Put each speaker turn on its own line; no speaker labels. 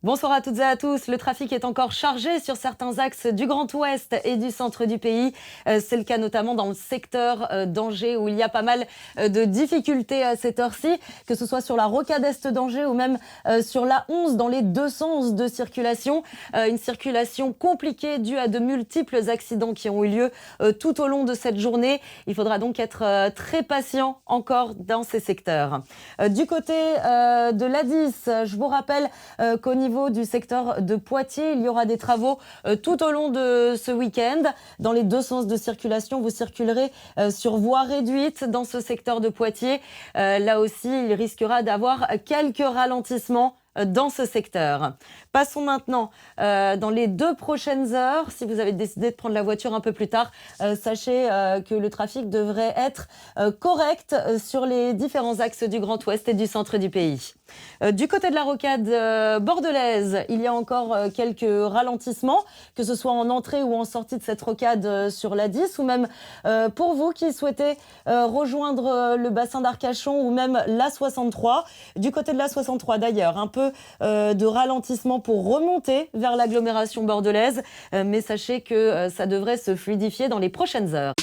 Bonsoir à toutes et à tous. Le trafic est encore chargé sur certains axes du Grand Ouest et du centre du pays. C'est le cas notamment dans le secteur d'Angers où il y a pas mal de difficultés à cette heure-ci, que ce soit sur la rocade est d'Angers ou même sur la 11 dans les deux sens de circulation. Une circulation compliquée due à de multiples accidents qui ont eu lieu tout au long de cette journée. Il faudra donc être très patient encore dans ces secteurs. Du côté de l'A10, je vous rappelle qu'au niveau du secteur de Poitiers, il y aura des travaux tout au long de ce week-end. Dans les deux sens de circulation, vous circulerez sur voie réduite dans ce secteur de Poitiers. Là aussi, il risquera d'avoir quelques ralentissements dans ce secteur. Passons maintenant dans les 2 prochaines heures. Si vous avez décidé de prendre la voiture un peu plus tard, sachez que le trafic devrait être correct sur les différents axes du Grand Ouest et du centre du pays. Du côté de la rocade bordelaise, il y a encore quelques ralentissements, que ce soit en entrée ou en sortie de cette rocade sur la 10, ou même pour vous qui souhaitez rejoindre le bassin d'Arcachon ou même la 63. Du côté de la 63 d'ailleurs, un peu de ralentissement pour remonter vers l'agglomération bordelaise, mais sachez que ça devrait se fluidifier dans les prochaines heures.